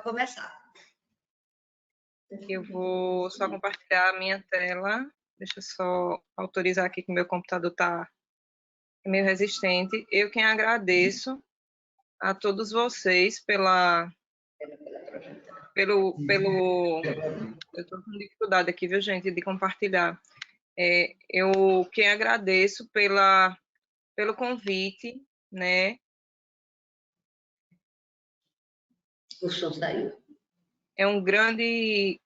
começar. Eu vou só compartilhar a minha tela. Deixa eu só autorizar aqui que o meu computador está meio resistente. Eu quem agradeço a todos vocês pelo eu estou com dificuldade aqui, viu, gente, de compartilhar. Eu quem agradeço pelo convite, né? O som saiu. É um grande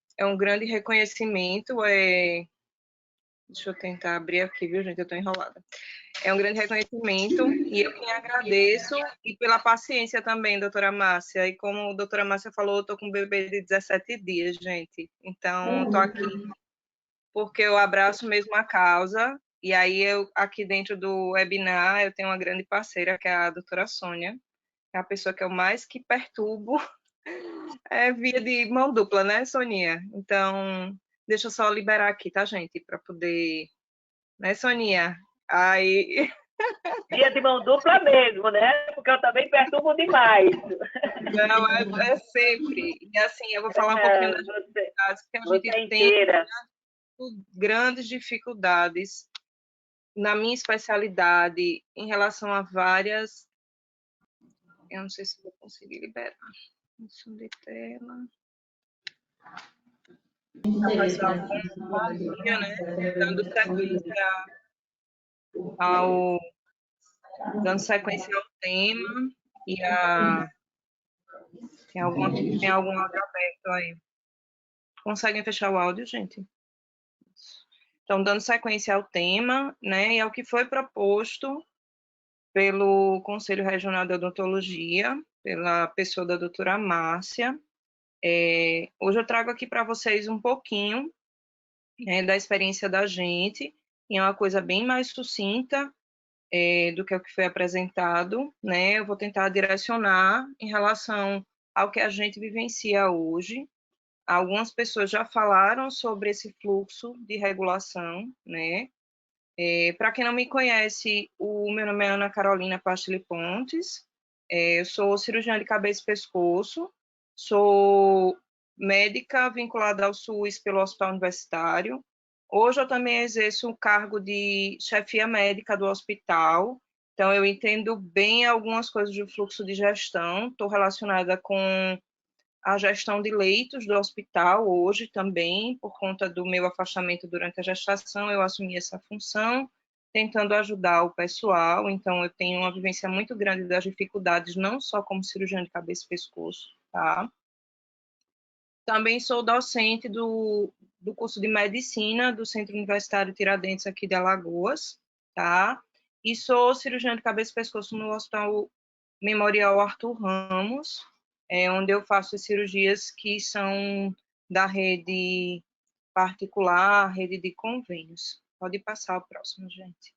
reconhecimento. Deixa eu tentar abrir aqui, viu, gente? Eu estou enrolada. É um grande reconhecimento e eu quem agradeço e pela paciência também, doutora Márcia. E como a doutora Márcia falou, eu estou com um bebê de 17 dias, gente. Então, estou aqui porque eu abraço mesmo a causa. E aí, eu aqui dentro do webinar, eu tenho uma grande parceira, que é a doutora Sônia, é a pessoa que eu mais que perturbo, via de mão dupla, né, Soninha? Então, deixa eu só liberar aqui, tá, gente? Para poder... Né, Soninha? Aí... Via de mão dupla mesmo, né? Porque eu também perturbo demais. Não, é sempre. E assim, eu vou falar um pouquinho das dificuldades, porque a gente tem grandes dificuldades na minha especialidade em relação a várias... Eu não sei se vou conseguir liberar. Isso de tela. Dando sequência ao tema e tem algum áudio aberto aí. Conseguem fechar o áudio, gente? Então, dando sequência ao tema, né, e ao que foi proposto pelo Conselho Regional de Odontologia, pela pessoa da doutora Márcia. Hoje eu trago aqui para vocês um pouquinho da experiência da gente, e é uma coisa bem mais sucinta do que o que foi apresentado, né? Eu vou tentar direcionar em relação ao que a gente vivencia hoje. Algumas pessoas já falaram sobre esse fluxo de regulação, né? Para quem não me conhece, o meu nome é Ana Carolina Pastilli Pontes, eu sou cirurgiã de cabeça e pescoço, sou médica vinculada ao SUS pelo Hospital Universitário. Hoje eu também exerço o cargo de chefia médica do hospital, então eu entendo bem algumas coisas do fluxo de gestão, estou relacionada com a gestão de leitos do hospital hoje também, por conta do meu afastamento durante a gestação, eu assumi essa função, tentando ajudar o pessoal, então eu tenho uma vivência muito grande das dificuldades, não só como cirurgiã de cabeça e pescoço, tá? Também sou docente do curso de Medicina do Centro Universitário Tiradentes, aqui de Alagoas, tá? E sou cirurgiã de cabeça e pescoço no Hospital Memorial Arthur Ramos, onde eu faço cirurgias que são da rede particular, rede de convênios. Pode passar o próximo, gente.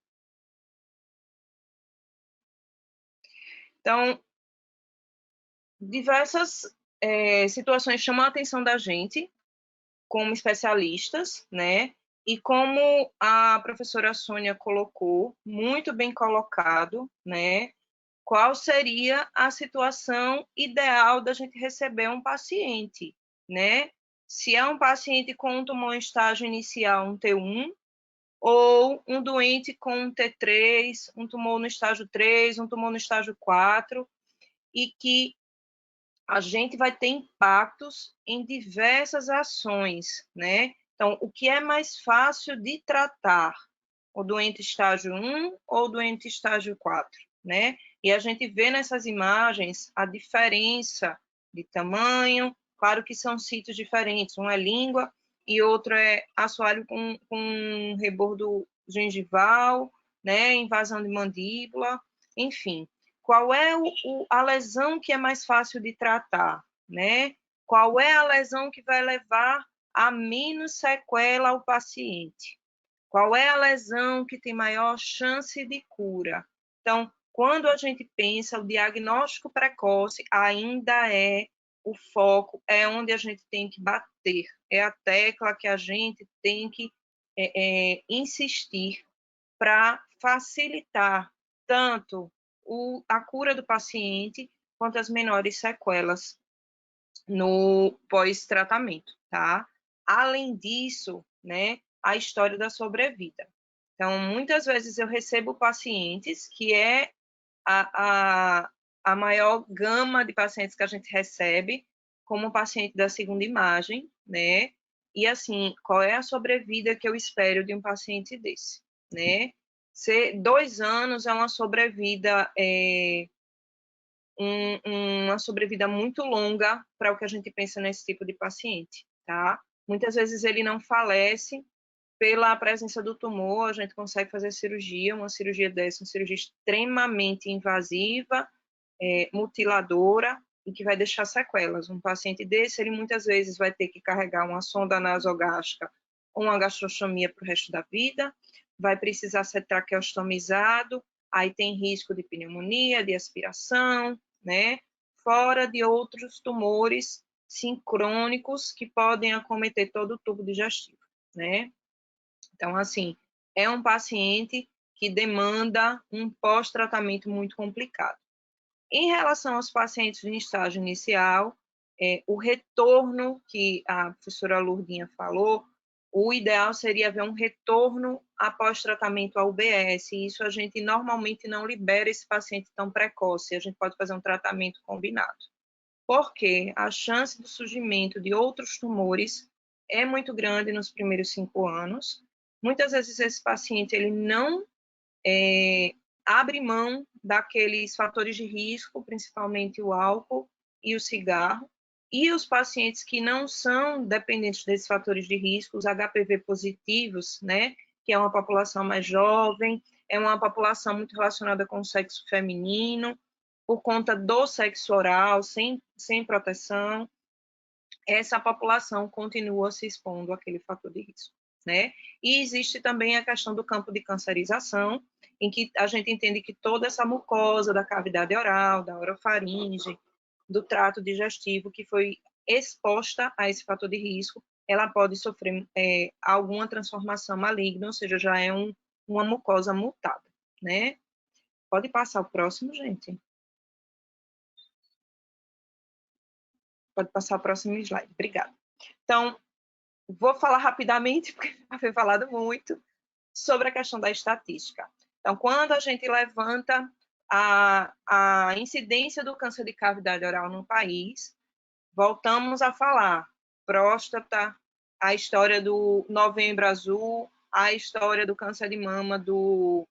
Então, diversas situações chamam a atenção da gente, como especialistas, né? E como a professora Sônia colocou, muito bem colocado, né? Qual seria a situação ideal da gente receber um paciente, né? Se é um paciente com um tumor em estágio inicial, um T1, ou um doente com um T3, um tumor no estágio 3, um tumor no estágio 4, e que a gente vai ter impactos em diversas ações, né? Então, o que é mais fácil de tratar? O doente estágio 1 ou o doente estágio 4, né? E a gente vê nessas imagens a diferença de tamanho, claro que são sítios diferentes, um é língua e outro é assoalho com rebordo gengival, né? Invasão de mandíbula, enfim. Qual é a lesão que é mais fácil de tratar, né? Qual é a lesão que vai levar a menos sequela ao paciente? Qual é a lesão que tem maior chance de cura? Então, quando a gente pensa, o diagnóstico precoce ainda é o foco, é onde a gente tem que bater, é a tecla que a gente tem que insistir para facilitar tanto a cura do paciente quanto as menores sequelas no pós-tratamento, tá? Além disso, né, a história da sobrevida. Então, muitas vezes eu recebo pacientes que é a maior gama de pacientes que a gente recebe como paciente da segunda imagem, né? E assim, qual é a sobrevida que eu espero de um paciente desse, né? 2 anos é uma sobrevida, uma sobrevida muito longa para o que a gente pensa nesse tipo de paciente, tá? Muitas vezes ele não falece pela presença do tumor, a gente consegue fazer cirurgia, uma cirurgia dessa, uma cirurgia extremamente invasiva, mutiladora, e que vai deixar sequelas. Um paciente desse, ele muitas vezes vai ter que carregar uma sonda nasogástrica ou uma gastrostomia para o resto da vida, vai precisar ser traqueostomizado, aí tem risco de pneumonia, de aspiração, né? Fora de outros tumores sincrônicos que podem acometer todo o tubo digestivo, né? Então, assim, é um paciente que demanda um pós-tratamento muito complicado. Em relação aos pacientes em estágio inicial, o retorno que a professora Lourdinha falou, o ideal seria ver um retorno após tratamento ao UBS, e isso a gente normalmente não libera esse paciente tão precoce, a gente pode fazer um tratamento combinado. Porque a chance do surgimento de outros tumores é muito grande nos primeiros 5 anos. Muitas vezes esse paciente ele não abre mão daqueles fatores de risco, principalmente o álcool e o cigarro, e os pacientes que não são dependentes desses fatores de risco, os HPV positivos, né, que é uma população mais jovem, é uma população muito relacionada com o sexo feminino, por conta do sexo oral, sem proteção, essa população continua se expondo àquele fator de risco, né? E existe também a questão do campo de cancerização, em que a gente entende que toda essa mucosa da cavidade oral, da orofaringe, do trato digestivo que foi exposta a esse fator de risco, ela pode sofrer alguma transformação maligna, ou seja, já é uma mucosa mutada, né? Pode passar o próximo, gente. Pode passar o próximo slide. Obrigada. Então, vou falar rapidamente, porque já foi falado muito, sobre a questão da estatística. Então, quando a gente levanta a incidência do câncer de cavidade oral no país, voltamos a falar próstata, a história do Novembro Azul, a história do câncer de mama do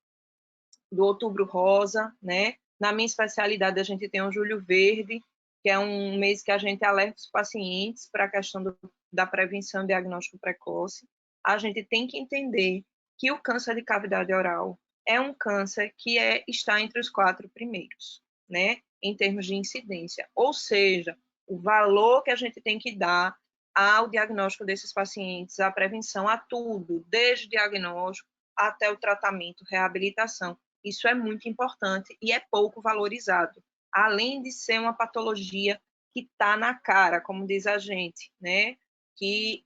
Outubro Rosa, né? Na minha especialidade, a gente tem o Julho Verde, que é um mês que a gente alerta os pacientes para a questão da prevenção e diagnóstico precoce. A gente tem que entender que o câncer de cavidade oral é um câncer que está entre os 4 primeiros, né? Em termos de incidência. Ou seja, o valor que a gente tem que dar ao diagnóstico desses pacientes, à prevenção, a tudo, desde o diagnóstico até o tratamento, reabilitação. Isso é muito importante e é pouco valorizado, além de ser uma patologia que está na cara, como diz a gente, né? Que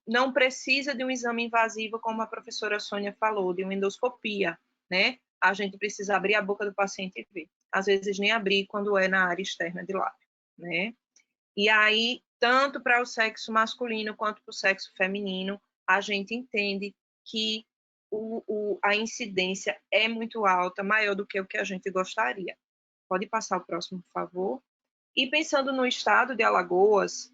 não precisa de um exame invasivo, como a professora Sônia falou, de uma endoscopia, né? A gente precisa abrir a boca do paciente e ver. Às vezes nem abrir quando é na área externa de lábio, né? E aí, tanto para o sexo masculino quanto para o sexo feminino, a gente entende que a incidência é muito alta, maior do que o que a gente gostaria. Pode passar o próximo, por favor. E pensando no estado de Alagoas,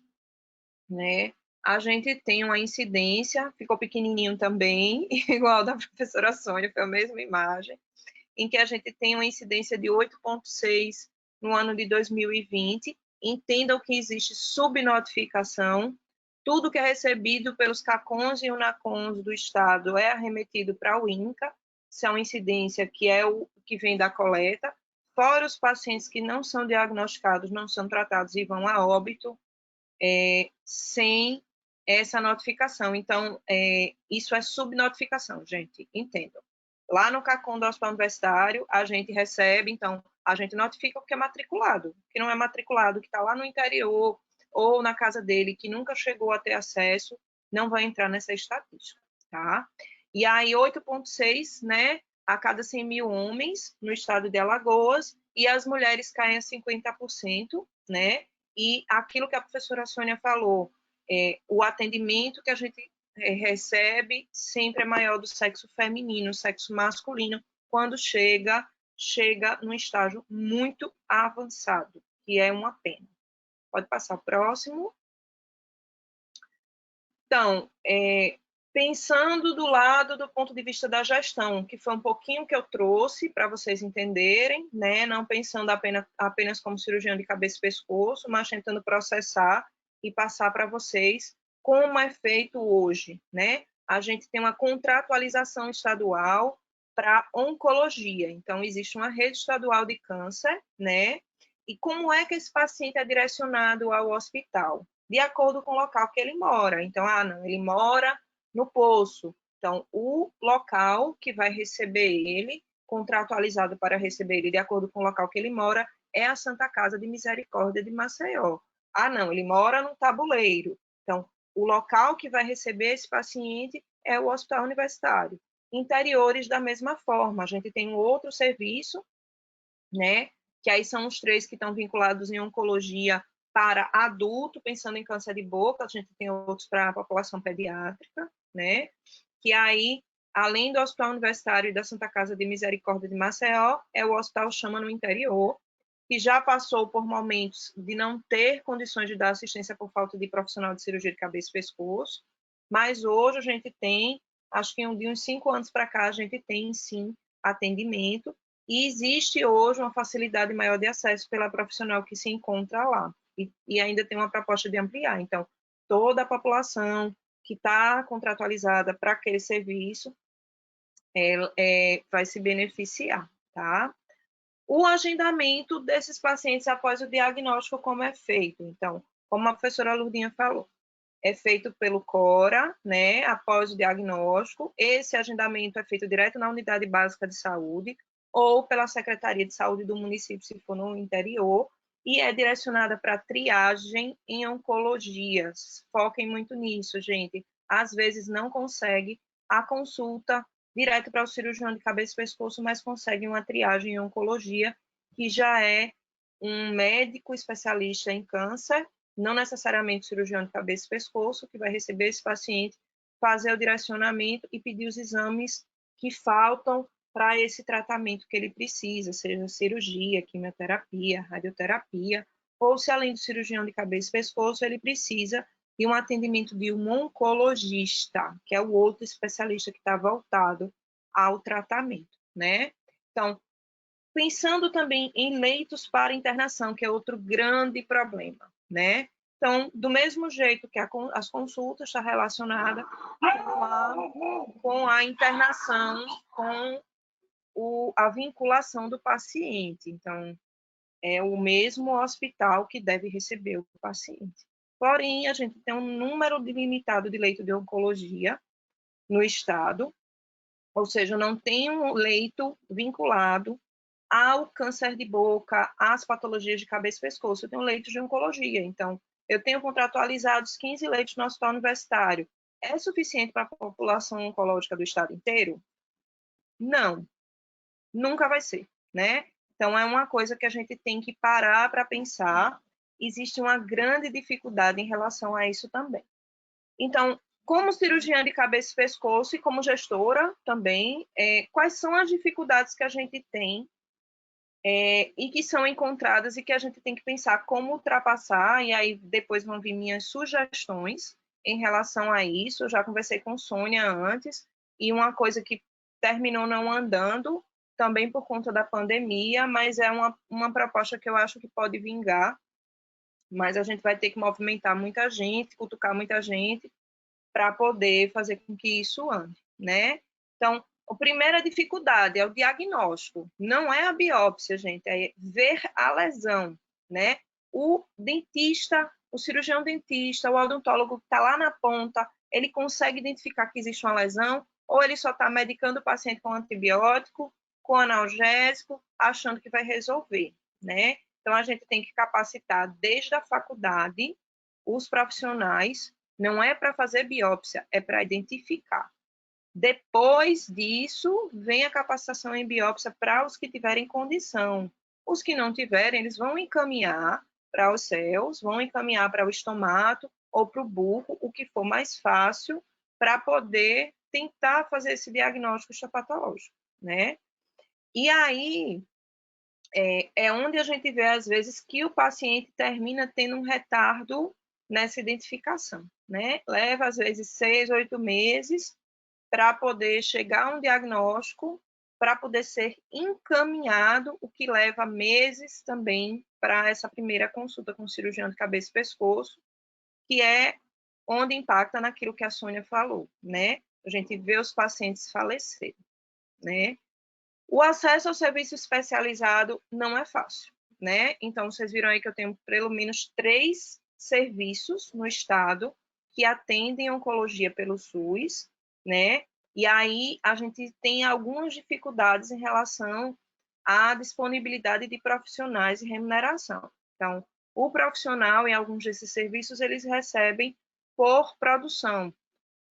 né, a gente tem uma incidência, ficou pequenininho também, igual da professora Sônia, foi a mesma imagem, em que a gente tem uma incidência de 8,6 no ano de 2020. Entendam que existe subnotificação. Tudo que é recebido pelos CACONs e UNACONs do Estado é arremetido para o INCA. Isso é uma incidência que é o que vem da coleta. Fora os pacientes que não são diagnosticados, não são tratados e vão a óbito sem essa notificação. Então, isso é subnotificação, gente, entendam. Lá no CACON do Hospital Universitário, a gente recebe, então, a gente notifica o que é matriculado. O que não é matriculado, que está lá no interior ou na casa dele, que nunca chegou a ter acesso, não vai entrar nessa estatística, tá? E aí, 8,6, né, a cada 100 mil homens no estado de Alagoas, e as mulheres caem a 50%, né? E aquilo que a professora Sônia falou, o atendimento que a gente recebe sempre é maior do sexo feminino, sexo masculino, quando chega num estágio muito avançado, que é uma pena. Pode passar o próximo. Então, pensando do ponto de vista da gestão, que foi um pouquinho que eu trouxe para vocês entenderem, né? Não pensando apenas como cirurgião de cabeça e pescoço, mas tentando processar e passar para vocês como é feito hoje, né? A gente tem uma contratualização estadual para oncologia. Então, existe uma rede estadual de câncer, né? E como é que esse paciente é direcionado ao hospital? De acordo com o local que ele mora. Então, não, ele mora no Poço. Então, o local que vai receber ele, contratualizado para receber ele de acordo com o local que ele mora, é a Santa Casa de Misericórdia de Maceió. Não, ele mora no Tabuleiro. Então, o local que vai receber esse paciente é o Hospital Universitário. Interiores, da mesma forma, a gente tem um outro serviço, né, que aí são os 3 que estão vinculados em oncologia para adulto, pensando em câncer de boca, a gente tem outros para a população pediátrica, né, que aí, além do Hospital Universitário e da Santa Casa de Misericórdia de Maceió, é o Hospital Chama no Interior, que já passou por momentos de não ter condições de dar assistência por falta de profissional de cirurgia de cabeça e pescoço, mas hoje a gente tem, acho que de uns 5 anos para cá, a gente tem, sim, atendimento, e existe hoje uma facilidade maior de acesso pela profissional que se encontra lá. E ainda tem uma proposta de ampliar. Então, toda a população que está contratualizada para aquele serviço vai se beneficiar, tá? O agendamento desses pacientes após o diagnóstico, como é feito? Então, como a professora Lourdinha falou, é feito pelo CORA, né, após o diagnóstico. Esse agendamento é feito direto na unidade básica de saúde ou pela Secretaria de Saúde do município, se for no interior, e é direcionada para triagem em oncologia. Foquem muito nisso, gente. Às vezes não consegue a consulta direto para o cirurgião de cabeça e pescoço, mas consegue uma triagem em oncologia, que já é um médico especialista em câncer, não necessariamente cirurgião de cabeça e pescoço, que vai receber esse paciente, fazer o direcionamento e pedir os exames que faltam para esse tratamento que ele precisa, seja cirurgia, quimioterapia, radioterapia, ou se além do cirurgião de cabeça e pescoço, ele precisa de um atendimento de um oncologista, que é o outro especialista que está voltado ao tratamento, né? Então, pensando também em leitos para internação, que é outro grande problema, né? Então, do mesmo jeito que as consultas estão relacionadas com a internação, com a vinculação do paciente. Então, é o mesmo hospital que deve receber o paciente. Porém, a gente tem um número limitado de leitos de oncologia no estado, ou seja, não tem um leito vinculado ao câncer de boca, às patologias de cabeça e pescoço. Eu tenho leitos de oncologia, então eu tenho contratualizados 15 leitos no hospital universitário. É suficiente para a população oncológica do estado inteiro? Não, nunca vai ser, né? Então é uma coisa que a gente tem que parar para pensar. Existe uma grande dificuldade em relação a isso também. Então, como cirurgiã de cabeça e pescoço e como gestora também, quais são as dificuldades que a gente tem e que são encontradas e que a gente tem que pensar como ultrapassar, e aí depois vão vir minhas sugestões em relação a isso. Eu já conversei com Sônia antes, e uma coisa que terminou não andando, também por conta da pandemia, mas é uma proposta que eu acho que pode vingar, mas a gente vai ter que movimentar muita gente, cutucar muita gente, para poder fazer com que isso ande, né? Então, a primeira dificuldade é o diagnóstico, não é a biópsia, gente, é ver a lesão, né? O dentista, o cirurgião dentista, o odontólogo que está lá na ponta, ele consegue identificar que existe uma lesão, ou ele só está medicando o paciente com antibiótico, com analgésico, achando que vai resolver, né? Então, a gente tem que capacitar desde a faculdade os profissionais, não é para fazer biópsia, é para identificar. Depois disso, vem a capacitação em biópsia para os que tiverem condição. Os que não tiverem, eles vão encaminhar para os céus, vão encaminhar para o estomato ou para o buco, o que for mais fácil, para poder tentar fazer esse diagnóstico histopatológico, né? E aí é onde a gente vê, às vezes, que o paciente termina tendo um retardo nessa identificação, né? Leva, às vezes, 6, 8 meses para poder chegar a um diagnóstico, para poder ser encaminhado, o que leva meses também para essa primeira consulta com o cirurgião de cabeça e pescoço, que é onde impacta naquilo que a Sônia falou, né? A gente vê os pacientes falecerem, né? O acesso ao serviço especializado não é fácil, né? Então, vocês viram aí que eu tenho pelo menos 3 serviços no estado que atendem oncologia pelo SUS, né? E aí a gente tem algumas dificuldades em relação à disponibilidade de profissionais e remuneração. Então, o profissional em alguns desses serviços, eles recebem por produção,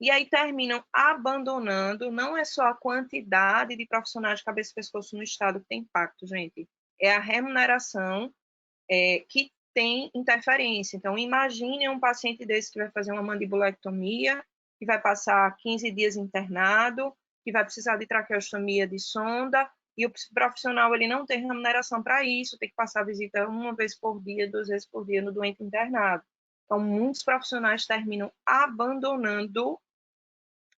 e aí terminam abandonando, não é só a quantidade de profissionais de cabeça e pescoço no estado que tem impacto, gente, é a remuneração que tem interferência. Então, imagine um paciente desse que vai fazer uma mandibulectomia, que vai passar 15 dias internado, que vai precisar de traqueostomia de sonda, e o profissional ele não tem remuneração para isso, tem que passar visita 1 vez por dia, 2 vezes por dia no doente internado. Então, muitos profissionais terminam abandonando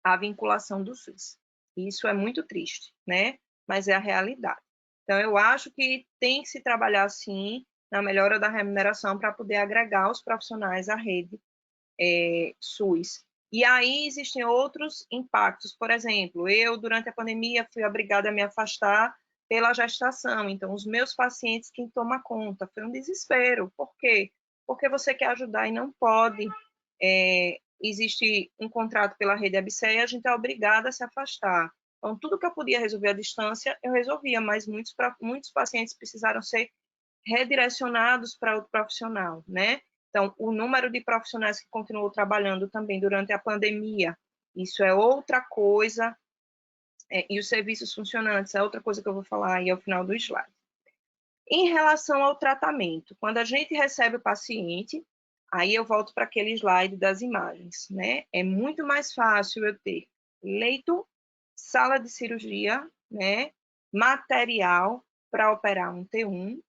a vinculação do SUS. Isso é muito triste, né? Mas é a realidade. Então, eu acho que tem que se trabalhar, sim, na melhora da remuneração para poder agregar os profissionais à rede SUS. E aí existem outros impactos. Por exemplo, eu, durante a pandemia, fui obrigada a me afastar pela gestação. Então, os meus pacientes, quem toma conta? Foi um desespero. Por quê? Porque você quer ajudar e não pode. Existe um contrato pela rede ABSER e a gente é obrigada a se afastar. Então, tudo que eu podia resolver à distância, eu resolvia, mas muitos pacientes precisaram ser redirecionados para outro profissional, né? Então, o número de profissionais que continuou trabalhando também durante a pandemia, isso é outra coisa, e os serviços funcionantes é outra coisa que eu vou falar aí ao final do slide. Em relação ao tratamento, quando a gente recebe o paciente, aí eu volto para aquele slide das imagens, né? É muito mais fácil eu ter leito, sala de cirurgia, né? Material para operar um T1,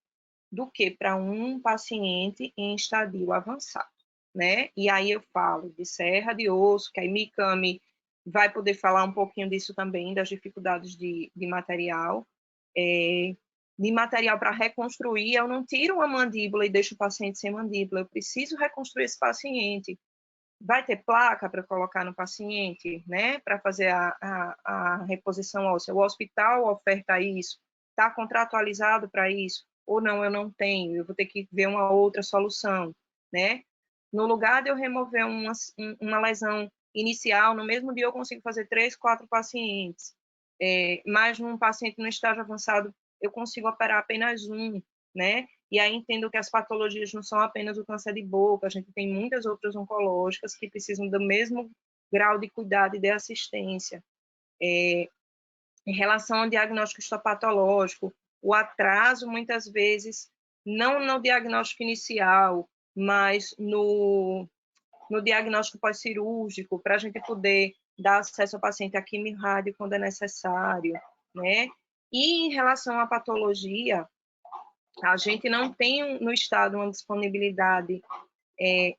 do que para um paciente em estadio avançado, né? E aí eu falo de serra de osso, que a Mikami vai poder falar um pouquinho disso também, das dificuldades de material. De material para reconstruir, eu não tiro uma mandíbula e deixo o paciente sem mandíbula, eu preciso reconstruir esse paciente. Vai ter placa para colocar no paciente, né? Para fazer a reposição óssea. O hospital oferta isso, está contratualizado para isso, ou não, eu não tenho, eu vou ter que ver uma outra solução, né? No lugar de eu remover uma lesão inicial, no mesmo dia eu consigo fazer 3, 4 pacientes, mas num paciente no estágio avançado eu consigo operar apenas um, né? E aí entendo que as patologias não são apenas o câncer de boca, a gente tem muitas outras oncológicas que precisam do mesmo grau de cuidado e de assistência. Em relação ao diagnóstico histopatológico, o atraso, muitas vezes, não no diagnóstico inicial, mas no diagnóstico pós-cirúrgico, para a gente poder dar acesso ao paciente a quimio-rádio quando é necessário, né? E em relação à patologia, a gente não tem no estado uma disponibilidade,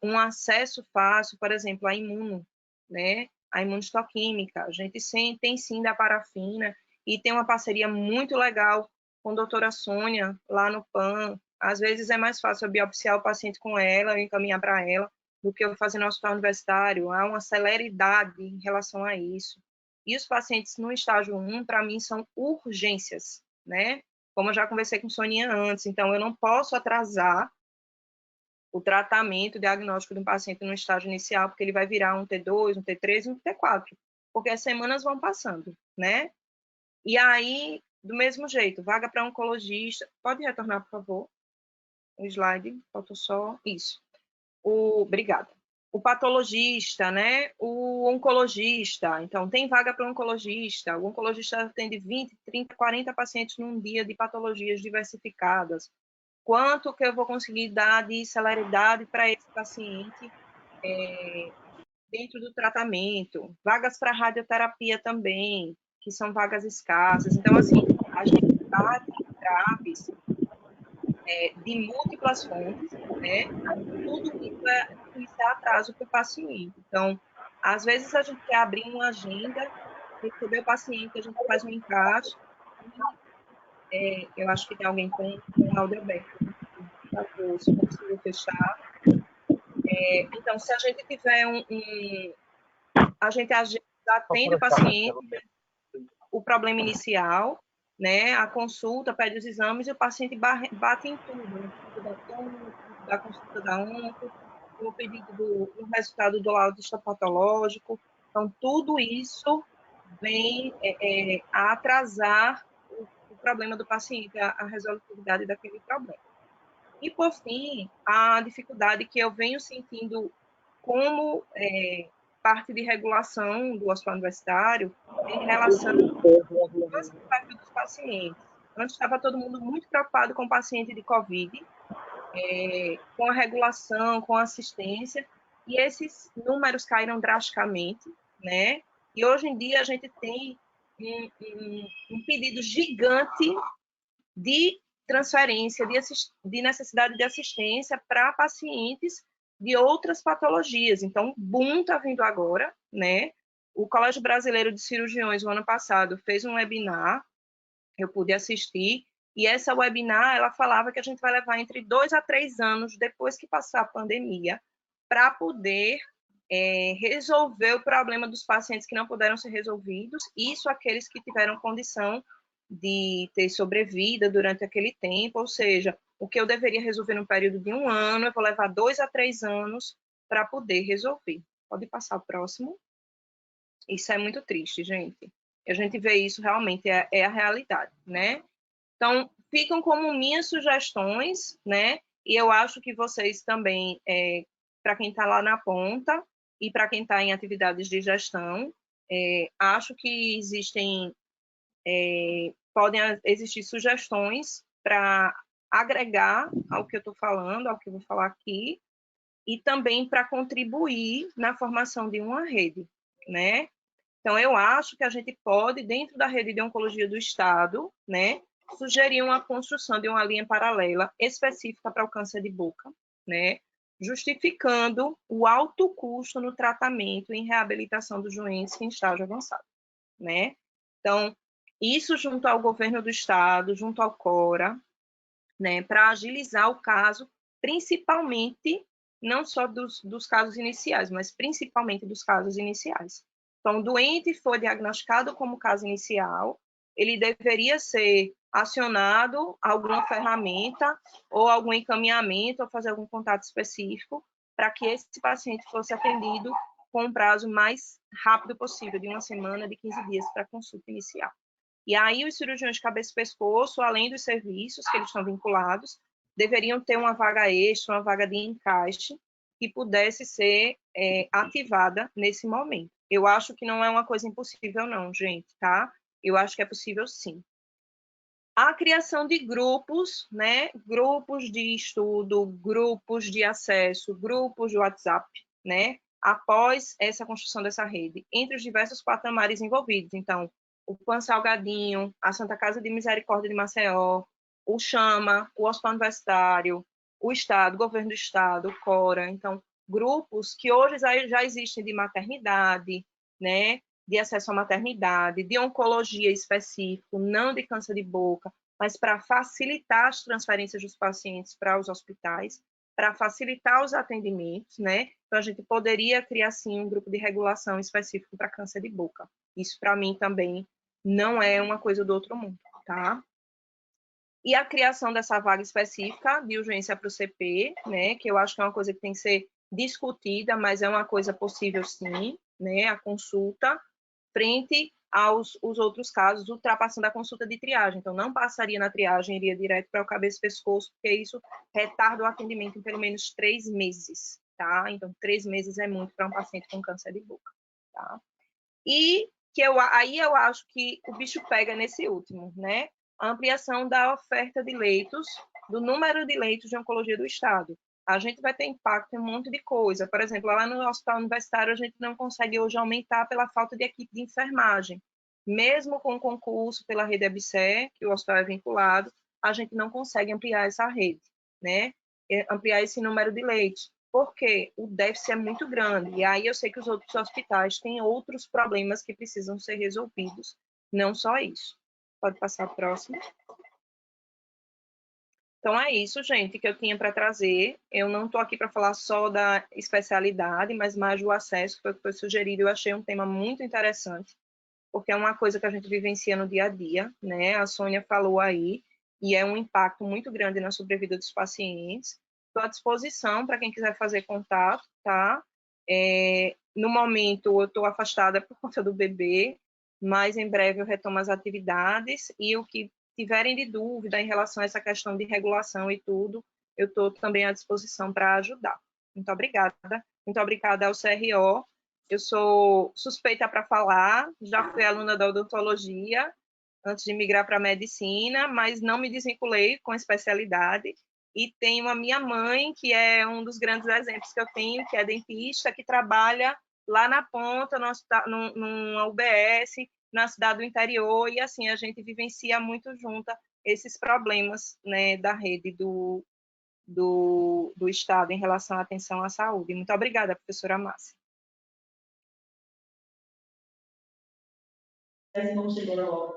um acesso fácil, por exemplo, à imuno, né? A imunistoquímica. A gente tem sim da parafina e tem uma parceria muito legal com a doutora Sônia, lá no PAN. Às vezes é mais fácil eu biopsiar o paciente com ela, eu encaminhar para ela, do que eu fazer no hospital universitário. Há uma celeridade em relação a isso. E os pacientes no estágio 1, para mim, são urgências, né? Como eu já conversei com Soninha antes, então eu não posso atrasar o tratamento, o diagnóstico de um paciente no estágio inicial, porque ele vai virar um T2, um T3 e um T4, porque as semanas vão passando, né? E aí, do mesmo jeito, vaga para oncologista. Pode retornar, por favor? O slide, faltou só isso. Obrigada. O patologista, né? O oncologista. Então, tem vaga para o oncologista. O oncologista atende 20, 30, 40 pacientes num dia de patologias diversificadas. quanto que eu vou conseguir dar de celeridade para esse paciente dentro do tratamento, vagas para radioterapia também, que são vagas escassas. Então, assim, a gente bate traves de múltiplas fontes, né? Tudo isso é atraso para o paciente. Então, às vezes a gente quer abrir uma agenda, receber o paciente, a gente faz um encaixe. Eu acho que tem alguém com o áudio aberto. Por favor, se for possível fechar. Então, se a gente tiver a gente atende o paciente, o problema inicial, né? A consulta, pede os exames e o paciente bate em tudo, no pedido da TOM, da consulta da ONCO, no pedido do resultado do laudo histopatológico. Então, tudo isso vem a atrasar o problema do paciente, a resolutividade daquele problema. E, por fim, a dificuldade que eu venho sentindo como parte de regulação do hospital universitário em relação às ofertas dos pacientes. Antes estava todo mundo muito preocupado com o paciente de Covid, com a regulação, com a assistência, e esses números caíram drasticamente, né? E hoje em dia a gente tem um pedido gigante de transferência, de necessidade de assistência para pacientes de outras patologias. Então, o boom está vindo agora, né? O Colégio Brasileiro de Cirurgiões, no ano passado, fez um webinar, eu pude assistir, e essa webinar, ela falava que a gente vai levar entre 2 a 3 anos, depois que passar a pandemia, para poder resolver o problema dos pacientes que não puderam ser resolvidos, isso aqueles que tiveram condição de ter sobrevida durante aquele tempo, ou seja, o que eu deveria resolver no período de 1 ano, eu vou levar 2 a 3 anos para poder resolver. Pode passar o próximo. Isso é muito triste, gente. A gente vê isso realmente, é a realidade, né? Então, ficam como minhas sugestões, né? E eu acho que vocês também, para quem está lá na ponta e para quem está em atividades de gestão, acho que podem existir sugestões para agregar ao que eu estou falando, ao que eu vou falar aqui, e também para contribuir na formação de uma rede, né? Então, eu acho que a gente pode, dentro da rede de oncologia do Estado, né, sugerir uma construção de uma linha paralela específica para o câncer de boca, né, justificando o alto custo no tratamento e em reabilitação dos doentes em estágio avançado, né? Então, isso junto ao governo do Estado, junto ao CORA, né, para agilizar o caso, principalmente, não só dos casos iniciais, mas principalmente dos casos iniciais. Então, o doente foi diagnosticado como caso inicial, ele deveria ser acionado alguma ferramenta ou algum encaminhamento ou fazer algum contato específico para que esse paciente fosse atendido com um prazo mais rápido possível, de 1 semana, de 15 dias para a consulta inicial. E aí os cirurgiões de cabeça e pescoço, além dos serviços que eles estão vinculados, deveriam ter uma vaga extra, uma vaga de encaixe, que pudesse ser ativada nesse momento. Eu acho que não é uma coisa impossível não, gente, tá? Eu acho que é possível sim. A criação de grupos, né? Grupos de estudo, grupos de acesso, grupos de WhatsApp, né? Após essa construção dessa rede, entre os diversos patamares envolvidos. Então, o Pan Salgadinho, a Santa Casa de Misericórdia de Maceió, o Chama, o Hospital Universitário, o Estado, o Governo do Estado, o CORA. Então, grupos que hoje já existem de maternidade, né? De acesso à maternidade, de oncologia específico, não de câncer de boca, mas para facilitar as transferências dos pacientes para os hospitais, para facilitar os atendimentos, né? Então, a gente poderia criar, sim, um grupo de regulação específico para câncer de boca. Isso, para mim, também não é uma coisa do outro mundo, tá? E a criação dessa vaga específica de urgência para o CP, né? Que eu acho que é uma coisa que tem que ser discutida, mas é uma coisa possível, sim, né? A consulta, frente aos outros casos, ultrapassando a consulta de triagem. Então, não passaria na triagem, iria direto para o cabeça e pescoço, porque isso retarda o atendimento em pelo menos 3 meses, tá? Então, 3 meses é muito para um paciente com câncer de boca, tá? E aí eu acho que o bicho pega nesse último, né? A ampliação da oferta de leitos do número de leitos de oncologia do Estado. A gente vai ter impacto em um monte de coisa. Por exemplo, lá no hospital universitário, a gente não consegue hoje aumentar pela falta de equipe de enfermagem. Mesmo com o concurso pela rede ABSER, que o hospital é vinculado, a gente não consegue ampliar essa rede, né? Ampliar esse número de leitos, porque o déficit é muito grande. E aí eu sei que os outros hospitais têm outros problemas que precisam ser resolvidos, não só isso. Pode passar a próxima. Então, é isso, gente, que eu tinha para trazer. Eu não estou aqui para falar só da especialidade, mas mais do acesso, que foi o que foi sugerido. Eu achei um tema muito interessante, porque é uma coisa que a gente vivencia no dia a dia, né? A Sônia falou aí, e é um impacto muito grande na sobrevida dos pacientes. Estou à disposição para quem quiser fazer contato, tá? No momento, eu estou afastada por conta do bebê, mas em breve eu retomo as atividades, e o que tiverem de dúvida em relação a essa questão de regulação e tudo, eu estou também à disposição para ajudar. Muito obrigada. Muito obrigada ao CRO. Eu sou suspeita para falar, já fui aluna da odontologia antes de migrar para a medicina, mas não me desvinculei com a especialidade. E tenho a minha mãe, que é um dos grandes exemplos que eu tenho, que é dentista, que trabalha lá na ponta, numa UBS, na cidade do interior, e assim, a gente vivencia muito junta esses problemas, né, da rede do Estado em relação à atenção à saúde. Muito obrigada, professora Márcia.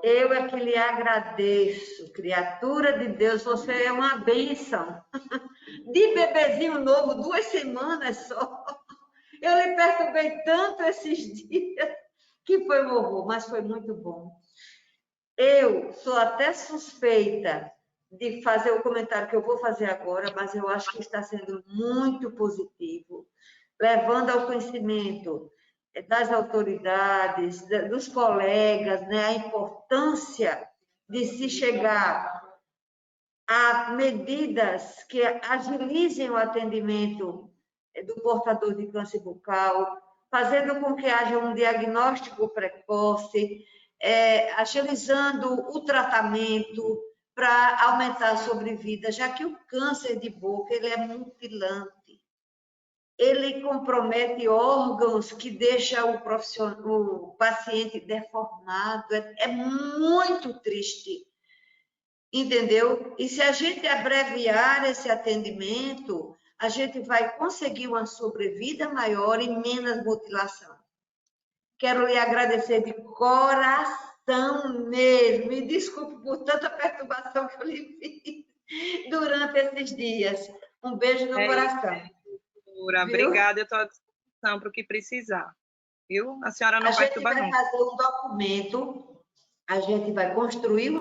Eu é que lhe agradeço, criatura de Deus, você é uma bênção. De bebezinho novo, 2 semanas só. Eu lhe perturbei tanto esses dias, que foi um horror, mas foi muito bom. Eu sou até suspeita de fazer o comentário que eu vou fazer agora, mas eu acho que está sendo muito positivo, levando ao conhecimento das autoridades, dos colegas, né, a importância de se chegar a medidas que agilizem o atendimento do portador de câncer bucal, fazendo com que haja um diagnóstico precoce, agilizando o tratamento para aumentar a sobrevida, já que o câncer de boca ele é mutilante. Ele compromete órgãos que deixam o paciente deformado. É muito triste, entendeu? E se a gente abreviar esse atendimento, a gente vai conseguir uma sobrevida maior e menos mutilação. Quero lhe agradecer de coração mesmo. Me desculpe por tanta perturbação que eu lhe fiz durante esses dias. Um beijo no coração. Obrigada, eu estou à disposição para o que precisar. Viu? A senhora não perturba nunca. A gente vai fazer um documento, a gente vai construir